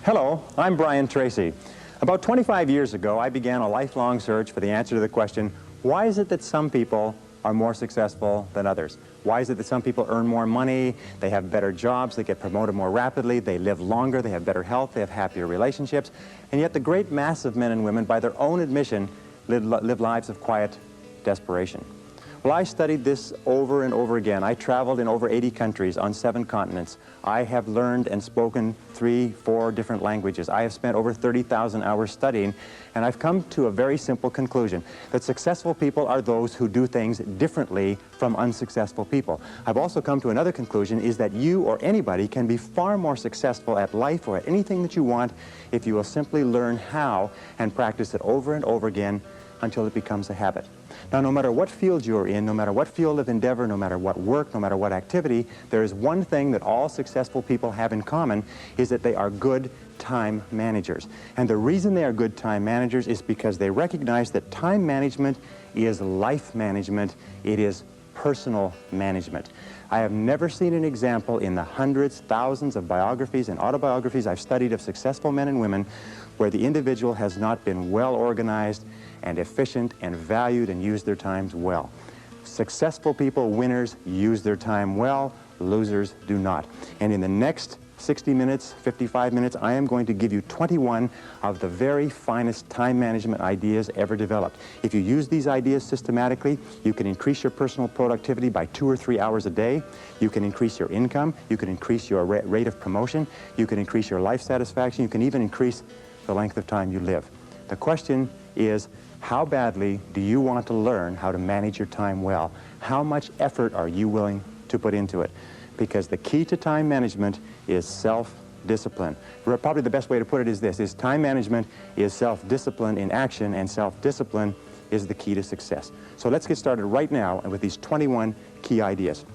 Hello, I'm Brian Tracy. About 25 years ago, I began a lifelong search for the answer to the question, why is it that some people are more successful than others? Why is it that some people earn more money, they have better jobs, they get promoted more rapidly, they live longer, they have better health, they have happier relationships, and yet the great mass of men and women, by their own admission, live lives of quiet desperation? Well, I studied this over and over again. I traveled in over 80 countries on 7 continents. I have learned and spoken 3, 4 different languages. I have spent over 30,000 hours studying, and I've come to a very simple conclusion, that successful people are those who do things differently from unsuccessful people. I've also come to another conclusion, is that you or anybody can be far more successful at life or at anything that you want if you will simply learn how and practice it over and over again until it becomes a habit. Now, no matter what field you're in, no matter what field of endeavor, no matter what work, no matter what activity, there is one thing that all successful people have in common, is that they are good time managers. And the reason they are good time managers is because they recognize that time management is life management. It is personal management. I have never seen an example in the hundreds, thousands of biographies and autobiographies I've studied of successful men and women where the individual has not been well organized and efficient and valued and used their times well. Successful people, winners, use their time well. Losers do not. And in the next 60 minutes, 55 minutes, I am going to give you 21 of the very finest time management ideas ever developed. If you use these ideas systematically, you can increase your personal productivity by 2 or 3 hours a day. You can increase your income. You can increase your rate of promotion. You can increase your life satisfaction. You can even increase the length of time you live. The question is, how badly do you want to learn how to manage your time well? How much effort are you willing to put into it? Because the key to time management is self-discipline. Probably the best way to put it is this, is time management is self-discipline in action, and self-discipline is the key to success. So let's get started right now with these 21 key ideas.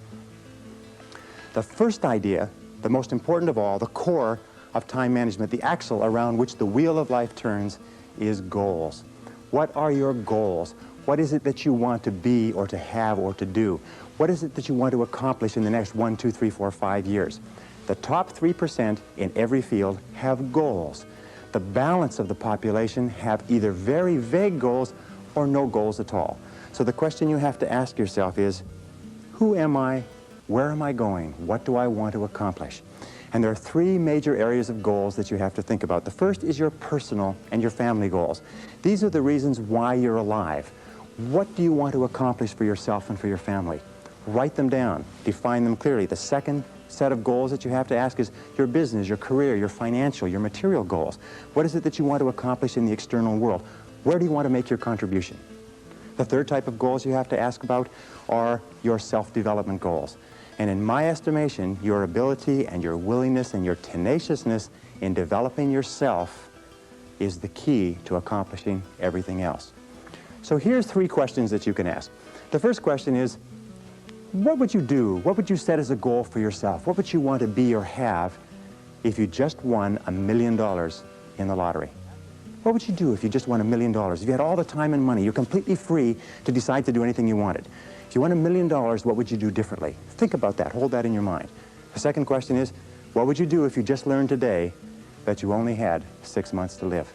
The first idea, the most important of all, the core of time management, the axle around which the wheel of life turns, is goals. What are your goals? What is it that you want to be or to have or to do? What is it that you want to accomplish in the next 1, 2, 3, 4, 5 years? The top 3% in every field have goals. The balance of the population have either very vague goals or no goals at all. So the question you have to ask yourself is, who am I? Where am I going? What do I want to accomplish? And there are 3 major areas of goals that you have to think about. The first is your personal and your family goals. These are the reasons why you're alive. What do you want to accomplish for yourself and for your family? Write them down. Define them clearly. The second set of goals that you have to ask is your business, your career, your financial, your material goals. What is it that you want to accomplish in the external world? Where do you want to make your contribution? The third type of goals you have to ask about are your self-development goals. And in my estimation, your ability and your willingness and your tenaciousness in developing yourself is the key to accomplishing everything else. So here's 3 questions that you can ask. The first question is, what would you do? What would you set as a goal for yourself? What would you want to be or have if you just won $1 million in the lottery? What would you do if you just won $1 million? If you had all the time and money, you're completely free to decide to do anything you wanted. If you won $1 million, what would you do differently? Think about that. Hold that in your mind. The second question is, what would you do if you just learned today that you only had 6 months to live?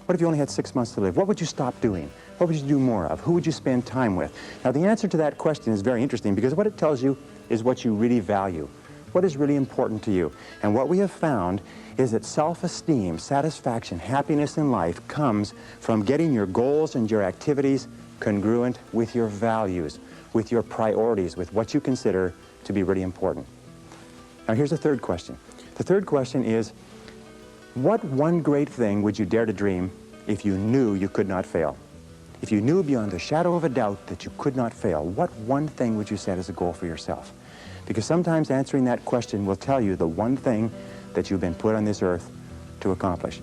What if you only had 6 months to live? What would you stop doing? What would you do more of? Who would you spend time with? Now, the answer to that question is very interesting because what it tells you is what you really value. What is really important to you? And what we have found is that self-esteem, satisfaction, happiness in life comes from getting your goals and your activities congruent with your values, with your priorities, with what you consider to be really important. Now, here's the third question. The third question is, what one great thing would you dare to dream if you knew you could not fail? If you knew beyond the shadow of a doubt that you could not fail, what one thing would you set as a goal for yourself? Because sometimes answering that question will tell you the one thing that you've been put on this earth to accomplish.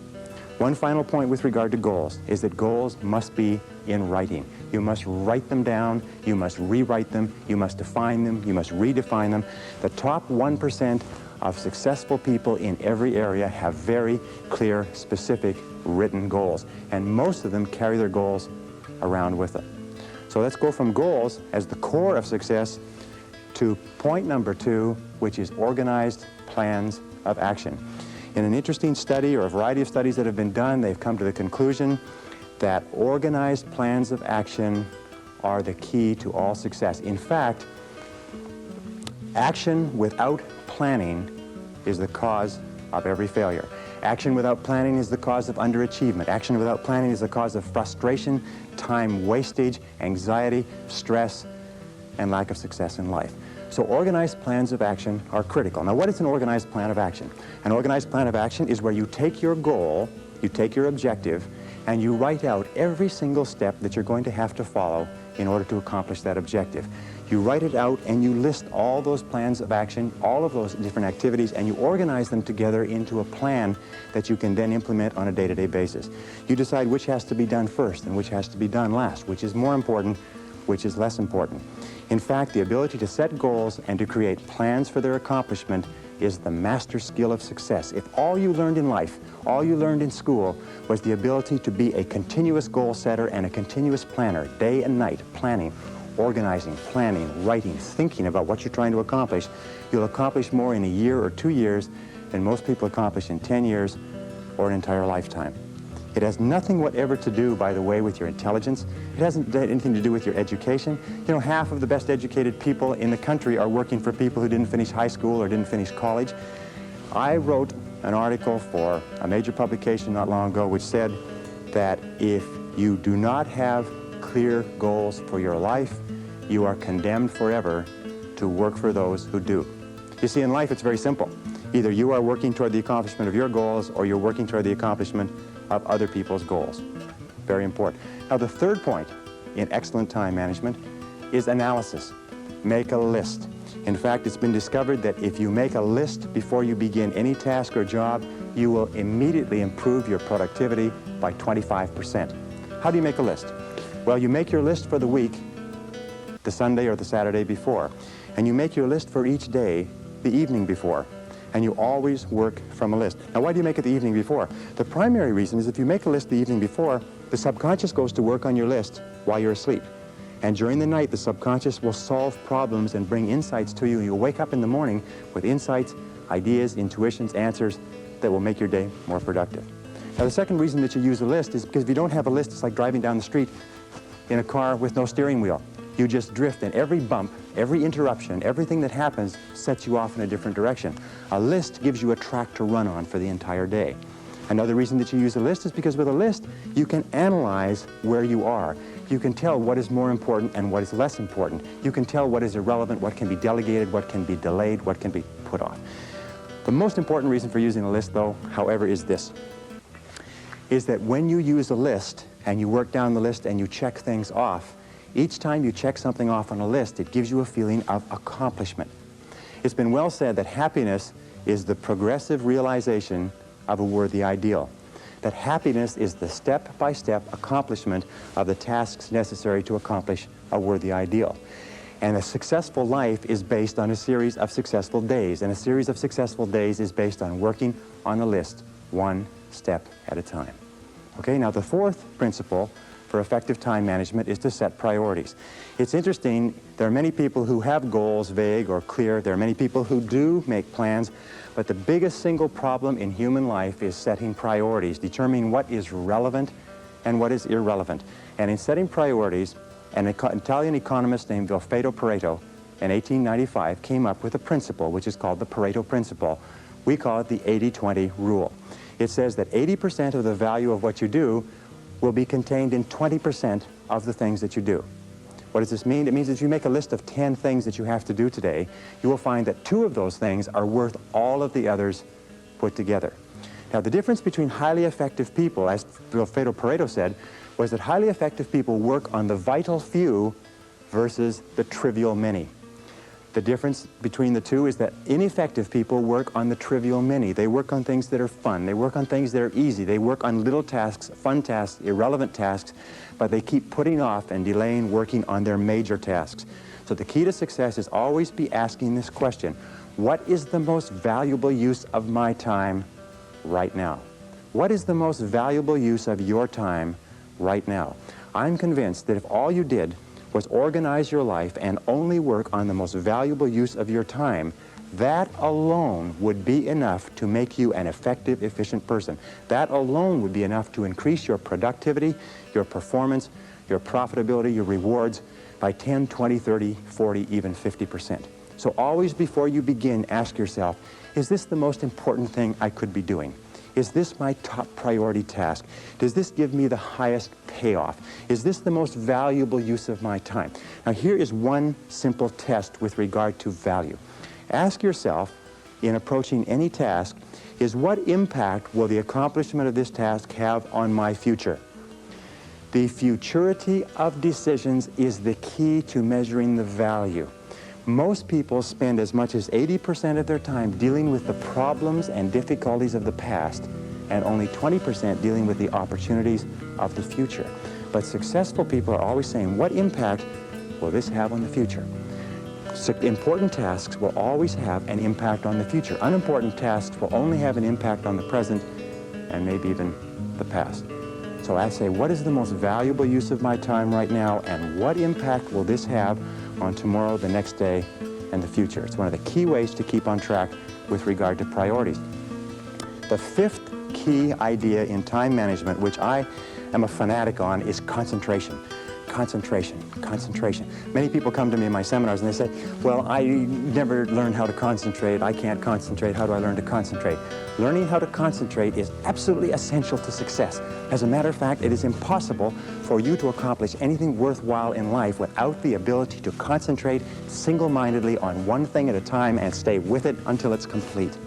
One final point with regard to goals is that goals must be in writing. You must write them down, you must rewrite them, you must define them, you must redefine them. The top 1% of successful people in every area have very clear, specific, written goals. And most of them carry their goals around with them. So let's go from goals as the core of success to point number 2, which is organized plans of action. In an interesting study, or a variety of studies that have been done, they've come to the conclusion that organized plans of action are the key to all success. In fact, action without planning is the cause of every failure. Action without planning is the cause of underachievement. Action without planning is the cause of frustration, time wastage, anxiety, stress, and lack of success in life. So organized plans of action are critical. Now, what is an organized plan of action? An organized plan of action is where you take your goal, you take your objective, and you write out every single step that you're going to have to follow in order to accomplish that objective. You write it out and you list all those plans of action, all of those different activities, and you organize them together into a plan that you can then implement on a day-to-day basis. You decide which has to be done first and which has to be done last, which is more important, which is less important. In fact, the ability to set goals and to create plans for their accomplishment is the master skill of success. If all you learned in life, all you learned in school was the ability to be a continuous goal setter and a continuous planner, day and night, planning, organizing, planning, writing, thinking about what you're trying to accomplish, you'll accomplish more in a year or 2 years than most people accomplish in 10 years or an entire lifetime. It has nothing whatever to do, by the way, with your intelligence. It hasn't anything to do with your education. You know, half of the best educated people in the country are working for people who didn't finish high school or didn't finish college. I wrote an article for a major publication not long ago which said that if you do not have clear goals for your life, you are condemned forever to work for those who do. You see, in life it's very simple. Either you are working toward the accomplishment of your goals or you're working toward the accomplishment of other people's goals. Very important. Now, the third point in excellent time management is analysis. Make a list. In fact, it's been discovered that if you make a list before you begin any task or job, you will immediately improve your productivity by 25%. How do you make a list? Well, you make your list for the week, the Sunday or the Saturday before, and you make your list for each day the evening before. And you always work from a list. Now, why do you make it the evening before? The primary reason is if you make a list the evening before, the subconscious goes to work on your list while you're asleep. And during the night, the subconscious will solve problems and bring insights to you. You'll wake up in the morning with insights, ideas, intuitions, answers that will make your day more productive. Now, the second reason that you use a list is because if you don't have a list, it's like driving down the street in a car with no steering wheel. You just drift, and every bump, every interruption, everything that happens sets you off in a different direction. A list gives you a track to run on for the entire day. Another reason that you use a list is because with a list, you can analyze where you are. You can tell what is more important and what is less important. You can tell what is irrelevant, what can be delegated, what can be delayed, what can be put off. The most important reason for using a list, though, however, is this, is that when you use a list and you work down the list and you check things off, each time you check something off on a list, it gives you a feeling of accomplishment. It's been well said that happiness is the progressive realization of a worthy ideal. That happiness is the step-by-step accomplishment of the tasks necessary to accomplish a worthy ideal. And a successful life is based on a series of successful days, and a series of successful days is based on working on a list, one step at a time. Okay, now the fourth principle for effective time management is to set priorities. It's interesting, there are many people who have goals, vague or clear. There are many people who do make plans, but the biggest single problem in human life is setting priorities, determining what is relevant and what is irrelevant. And in setting priorities, an Italian economist named Vilfredo Pareto in 1895 came up with a principle which is called the Pareto principle. We call it the 80-20 rule. It says that 80% of the value of what you do will be contained in 20% of the things that you do. What does this mean? It means that if you make a list of 10 things that you have to do today, you will find that 2 of those things are worth all of the others put together. Now, the difference between highly effective people, as Vilfredo Pareto said, was that highly effective people work on the vital few versus the trivial many. The difference between the two is that ineffective people work on the trivial many. They work on things that are fun. They work on things that are easy. They work on little tasks, fun tasks, irrelevant tasks, but they keep putting off and delaying working on their major tasks. So the key to success is always be asking this question: what is the most valuable use of my time right now? What is the most valuable use of your time right now? I'm convinced that if all you did was organize your life and only work on the most valuable use of your time, that alone would be enough to make you an effective, efficient person. That alone would be enough to increase your productivity, your performance, your profitability, your rewards by 10, 20, 30, 40, even 50%. So always before you begin, ask yourself, is this the most important thing I could be doing? Is this my top priority task? Does this give me the highest payoff? Is this the most valuable use of my time? Now here is one simple test with regard to value. Ask yourself, in approaching any task, is what impact will the accomplishment of this task have on my future? The futurity of decisions is the key to measuring the value. Most people spend as much as 80% of their time dealing with the problems and difficulties of the past, and only 20% dealing with the opportunities of the future. But successful people are always saying, what impact will this have on the future? So important tasks will always have an impact on the future. Unimportant tasks will only have an impact on the present and maybe even the past. So I say, what is the most valuable use of my time right now, and what impact will this have on tomorrow, the next day, and the future? It's one of the key ways to keep on track with regard to priorities. The fifth key idea in time management, which I am a fanatic on, is concentration. Concentration, concentration. Many people come to me in my seminars and they say, well, I never learned how to concentrate. I can't concentrate. How do I learn to concentrate? Learning how to concentrate is absolutely essential to success. As a matter of fact, it is impossible for you to accomplish anything worthwhile in life without the ability to concentrate single-mindedly on one thing at a time and stay with it until it's complete.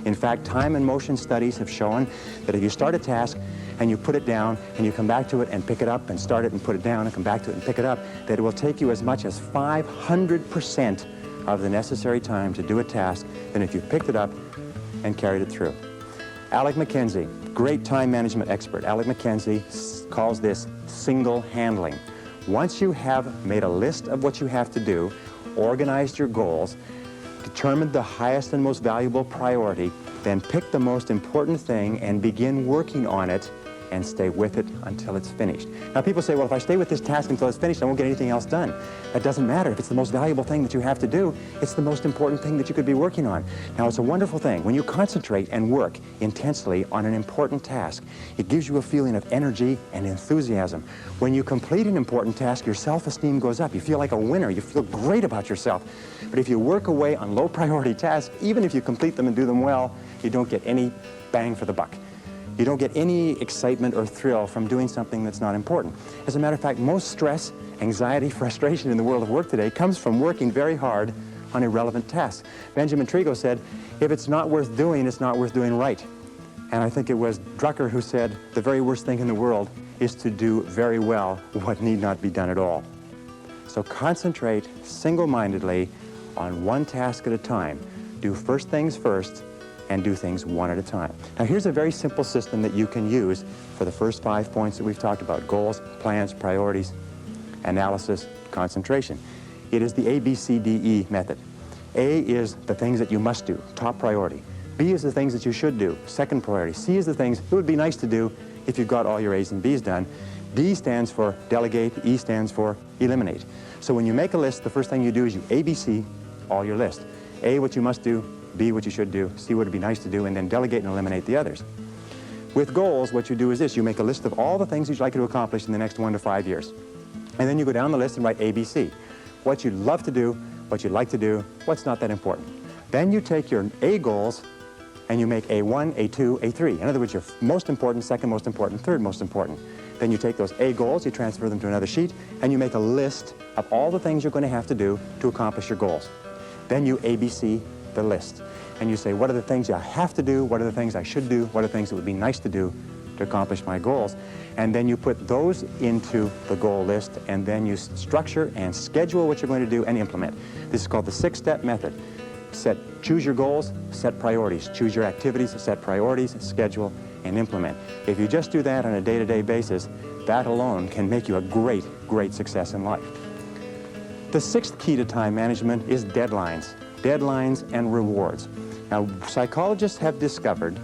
In fact, time and motion studies have shown that if you start a task and you put it down and you come back to it and pick it up and start it and put it down and come back to it and pick it up, that it will take you as much as 500% of the necessary time to do a task than if you picked it up and carried it through. Alec McKenzie, great time management expert. Alec McKenzie calls this single handling. Once you have made a list of what you have to do, organized your goals, determined the highest and most valuable priority, then pick the most important thing and begin working on it and stay with it until it's finished. Now people say, well, if I stay with this task until it's finished, I won't get anything else done. That doesn't matter. If it's the most valuable thing that you have to do, it's the most important thing that you could be working on. Now it's a wonderful thing. When you concentrate and work intensely on an important task, it gives you a feeling of energy and enthusiasm. When you complete an important task, your self-esteem goes up. You feel like a winner. You feel great about yourself. But if you work away on low priority tasks, even if you complete them and do them well, you don't get any bang for the buck. You don't get any excitement or thrill from doing something that's not important. As a matter of fact, most stress, anxiety, frustration in the world of work today comes from working very hard on irrelevant tasks. Benjamin Trigo said, if it's not worth doing, it's not worth doing right. And I think it was Drucker who said, the very worst thing in the world is to do very well what need not be done at all. So concentrate single-mindedly on one task at a time. Do first things first, and do things one at a time. Now here's a very simple system that you can use for the first 5 points that we've talked about: goals, plans, priorities, analysis, concentration. It is the ABCDE method. A is the things that you must do, top priority. B is the things that you should do, second priority. C is the things it would be nice to do if you got all your A's and B's done. D stands for delegate, E stands for eliminate. So when you make a list, the first thing you do is you ABC all your list. A, what you must do, B, what you should do, C, what would be nice to do, and then delegate and eliminate the others. With goals, what you do is this: you make a list of all the things you'd like to accomplish in the next 1 to 5 years. And then you go down the list and write ABC. What you'd love to do, what you'd like to do, what's not that important. Then you take your A goals and you make A1, A2, A3. In other words, your most important, second most important, third most important. Then you take those A goals, you transfer them to another sheet, and you make a list of all the things you're going to have to do to accomplish your goals. Then you ABC the list, and you say, what are the things I have to do, what are the things I should do, what are the things that would be nice to do to accomplish my goals, and then you put those into the goal list, and then you structure and schedule what you're going to do and implement. This is called the 6-step method. Choose your goals, set priorities. Choose your activities, set priorities, schedule, and implement. If you just do that on a day-to-day basis, that alone can make you a great, great success in life. The 6th key to time management is deadlines. Deadlines and rewards. Now, psychologists have discovered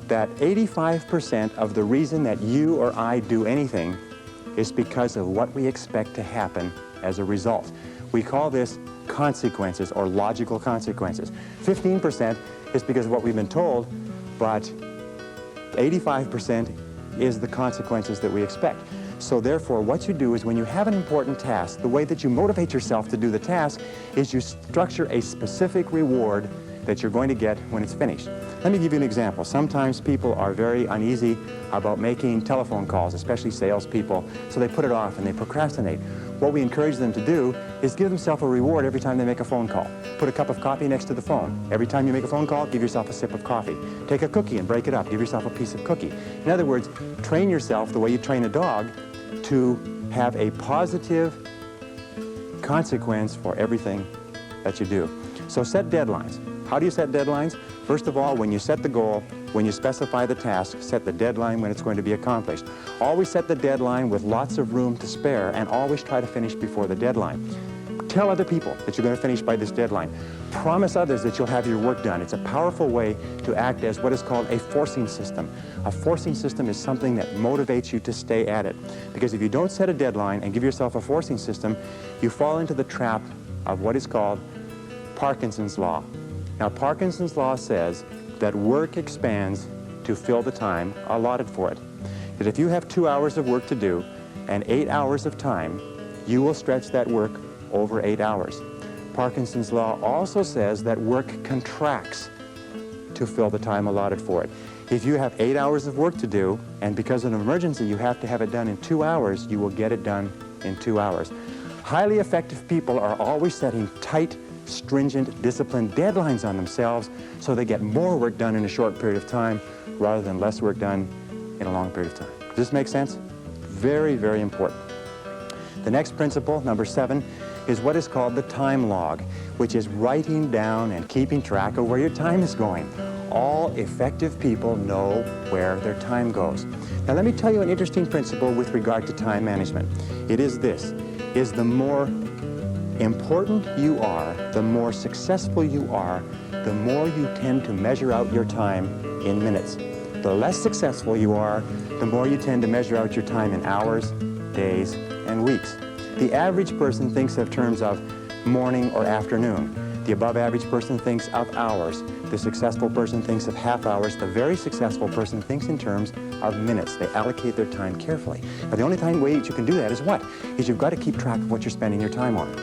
that 85% of the reason that you or I do anything is because of what we expect to happen as a result. We call this consequences or logical consequences. 15% is because of what we've been told, but 85% is the consequences that we expect. So therefore, what you do is when you have an important task, the way that you motivate yourself to do the task is you structure a specific reward that you're going to get when it's finished. Let me give you an example. Sometimes people are very uneasy about making telephone calls, especially salespeople, so they put it off and they procrastinate. What we encourage them to do is give themselves a reward every time they make a phone call. Put a cup of coffee next to the phone. Every time you make a phone call, give yourself a sip of coffee. Take a cookie and break it up. Give yourself a piece of cookie. In other words, train yourself the way you train a dog to have a positive consequence for everything that you do. So set deadlines. How do you set deadlines? First of all, when you set the goal, when you specify the task, set the deadline when it's going to be accomplished. Always set the deadline with lots of room to spare, and always try to finish before the deadline. Tell other people that you're going to finish by this deadline. Promise others that you'll have your work done. It's a powerful way to act as what is called a forcing system. A forcing system is something that motivates you to stay at it. Because if you don't set a deadline and give yourself a forcing system, you fall into the trap of what is called Parkinson's law. Now, Parkinson's law says that work expands to fill the time allotted for it. That if you have 2 hours of work to do and 8 hours of time, you will stretch that work over 8 hours. Parkinson's law also says that work contracts to fill the time allotted for it. If you have 8 hours of work to do, and because of an emergency you have to have it done in 2 hours, you will get it done in 2 hours. Highly effective people are always setting tight, stringent, disciplined deadlines on themselves so they get more work done in a short period of time rather than less work done in a long period of time. Does this make sense? Very, very important. The next principle, number 7, is what is called the time log, which is writing down and keeping track of where your time is going. All effective people know where their time goes. Now let me tell you an interesting principle with regard to time management. It is this, is the more important you are, the more successful you are, the more you tend to measure out your time in minutes. The less successful you are, the more you tend to measure out your time in hours, days, and weeks. The average person thinks of terms of morning or afternoon. The above average person thinks of hours. The successful person thinks of half hours. The very successful person thinks in terms of minutes. They allocate their time carefully. Now the only way that you can do that is what? Is you've got to keep track of what you're spending your time on.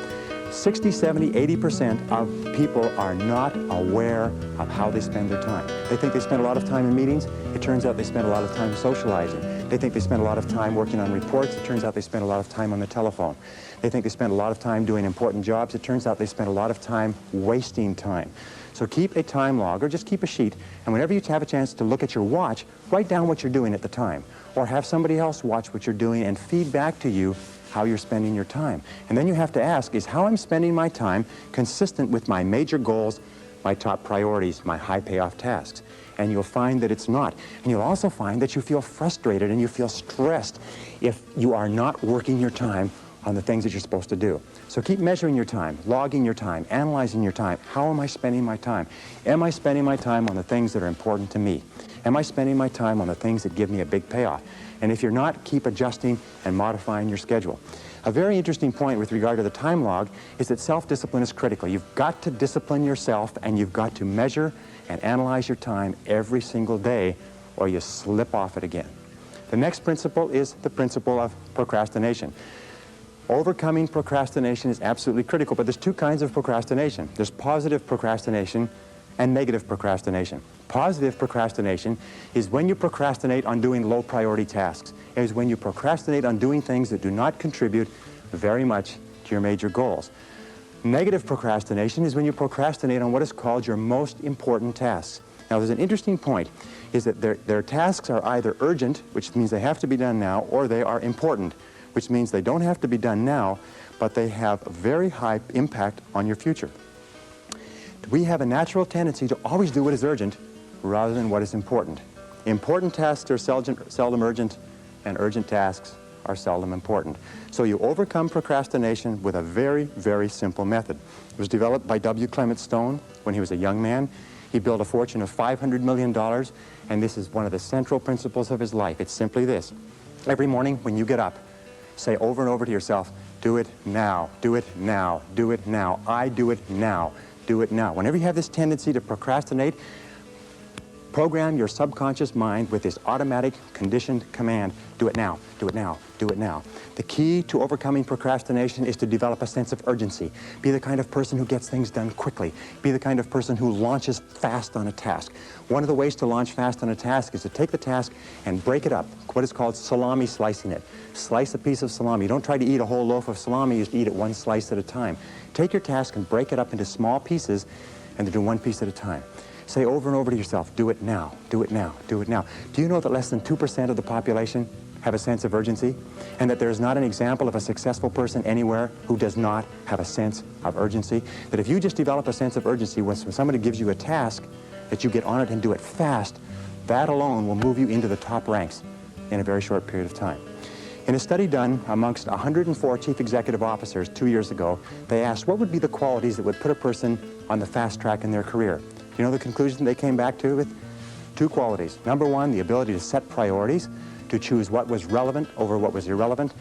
60, 70, 80% of people are not aware of how they spend their time. They think they spend a lot of time in meetings. It turns out they spend a lot of time socializing. They think they spend a lot of time working on reports. It turns out they spend a lot of time on the telephone. They think they spend a lot of time doing important jobs. It turns out they spend a lot of time wasting time. So keep a time log, or just keep a sheet, and whenever you have a chance to look at your watch, write down what you're doing at the time. Or have somebody else watch what you're doing and feed back to you how you're spending your time. And then you have to ask, is how I'm spending my time consistent with my major goals, my top priorities, my high payoff tasks? And you'll find that it's not. And you'll also find that you feel frustrated and you feel stressed if you are not working your time on the things that you're supposed to do. So keep measuring your time, logging your time, analyzing your time. How am I spending my time? Am I spending my time on the things that are important to me? Am I spending my time on the things that give me a big payoff? And if you're not, keep adjusting and modifying your schedule. A very interesting point with regard to the time log is that self-discipline is critical. You've got to discipline yourself, and you've got to measure and analyze your time every single day, or you slip off it again. The next principle is the principle of procrastination. Overcoming procrastination is absolutely critical, but there's two kinds of procrastination. There's positive procrastination and negative procrastination. Positive procrastination is when you procrastinate on doing low priority tasks. It is when you procrastinate on doing things that do not contribute very much to your major goals. Negative procrastination is when you procrastinate on what is called your most important tasks. Now there's an interesting point, is that their tasks are either urgent, which means they have to be done now, or they are important, which means they don't have to be done now, but they have a very high impact on your future. We have a natural tendency to always do what is urgent rather than what is important. Important tasks are seldom urgent, and urgent tasks are seldom important. So you overcome procrastination with a very, very simple method. It was developed by W. Clement Stone when he was a young man. He built a fortune of $500 million, and this is one of the central principles of his life. It's simply this. Every morning when you get up, say over and over to yourself, Do it now. Do it now. Do it now. I do it now. Do it now. Whenever you have this tendency to procrastinate, program your subconscious mind with this automatic conditioned command. Do it now. Do it now. Do it now. The key to overcoming procrastination is to develop a sense of urgency. Be the kind of person who gets things done quickly. Be the kind of person who launches fast on a task. One of the ways to launch fast on a task is to take the task and break it up, what is called salami slicing it. Slice a piece of salami. You don't try to eat a whole loaf of salami, you just eat it one slice at a time. Take your task and break it up into small pieces and do one piece at a time. Say over and over to yourself, do it now, do it now, do it now. Do you know that less than 2% of the population have a sense of urgency? And that there's not an example of a successful person anywhere who does not have a sense of urgency? That if you just develop a sense of urgency when somebody gives you a task, that you get on it and do it fast, that alone will move you into the top ranks in a very short period of time. In a study done amongst 104 chief executive officers 2 years ago, they asked what would be the qualities that would put a person on the fast track in their career. You know the conclusion they came back to with? 2 qualities. Number 1, the ability to set priorities, to choose what was relevant over what was irrelevant.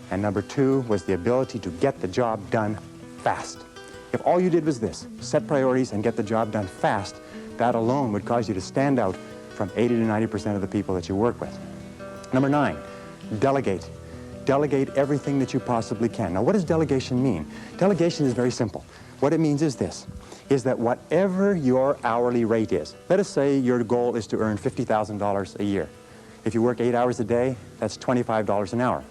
And number 2 was the ability to get the job done fast. If all you did was this, set priorities and get the job done fast, that alone would cause you to stand out from 80 to 90% of the people that you work with. Number 9, delegate. Delegate everything that you possibly can. Now, what does delegation mean? Delegation is very simple. What it means is this, is that whatever your hourly rate is, let us say your goal is to earn $50,000 a year. If you work 8 hours a day, that's $25 an hour.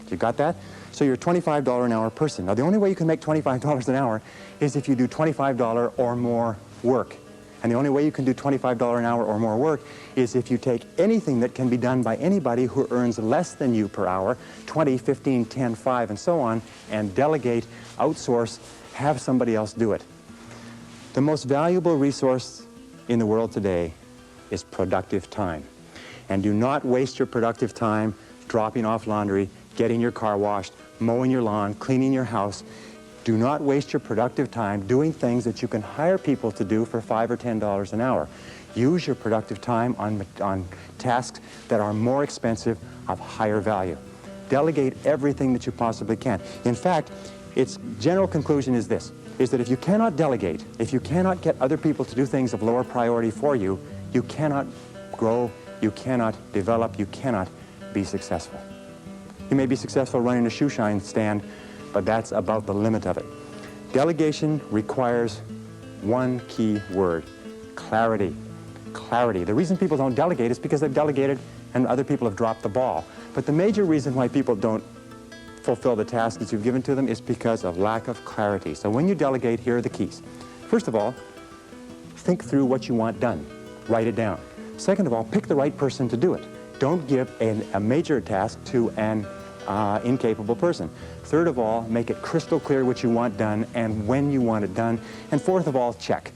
You got that? So you're a $25 an hour person. Now, the only way you can make $25 an hour is if you do $25 or more work. And the only way you can do $25 an hour or more work is if you take anything that can be done by anybody who earns less than you per hour, 20, 15, 10, 5, and so on, and delegate, outsource, have somebody else do it. The most valuable resource in the world today is productive time. And do not waste your productive time dropping off laundry, getting your car washed, mowing your lawn, cleaning your house. Do not waste your productive time doing things that you can hire people to do for $5 or $10 an hour. Use your productive time on tasks that are more expensive, of higher value. Delegate everything that you possibly can. In fact, its general conclusion is this, is that if you cannot delegate, if you cannot get other people to do things of lower priority for you, you cannot grow, you cannot develop, you cannot be successful. You may be successful running a shoe shine stand, but that's about the limit of it. Delegation requires one key word, clarity. Clarity. The reason people don't delegate is because they've delegated and other people have dropped the ball. But the major reason why people don't fulfill the tasks that you've given to them is because of lack of clarity. So when you delegate, here are the keys. First of all, think through what you want done. Write it down. Second of all, pick the right person to do it. Don't give a major task to an incapable person. Third of all, make it crystal clear what you want done and when you want it done. And fourth of all, check,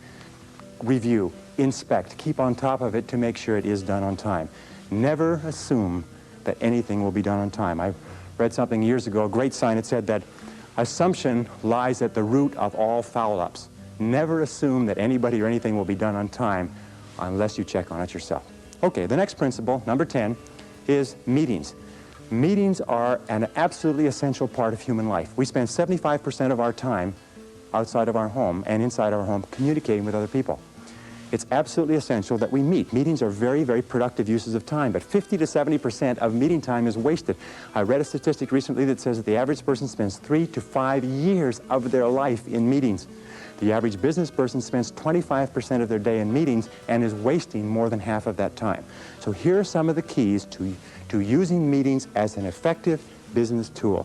review, inspect, keep on top of it to make sure it is done on time. Never assume that anything will be done on time. I read something years ago, a great sign. It said that assumption lies at the root of all foul-ups. Never assume that anybody or anything will be done on time unless you check on it yourself. Okay, the next principle, number 10, is meetings. Meetings are an absolutely essential part of human life. We spend 75% of our time outside of our home and inside our home communicating with other people. It's absolutely essential that we meet. Meetings are very, very productive uses of time, but 50 to 70% of meeting time is wasted. I read a statistic recently that says that the average person spends 3 to 5 years of their life in meetings. The average business person spends 25% of their day in meetings and is wasting more than half of that time. So here are some of the keys to using meetings as an effective business tool.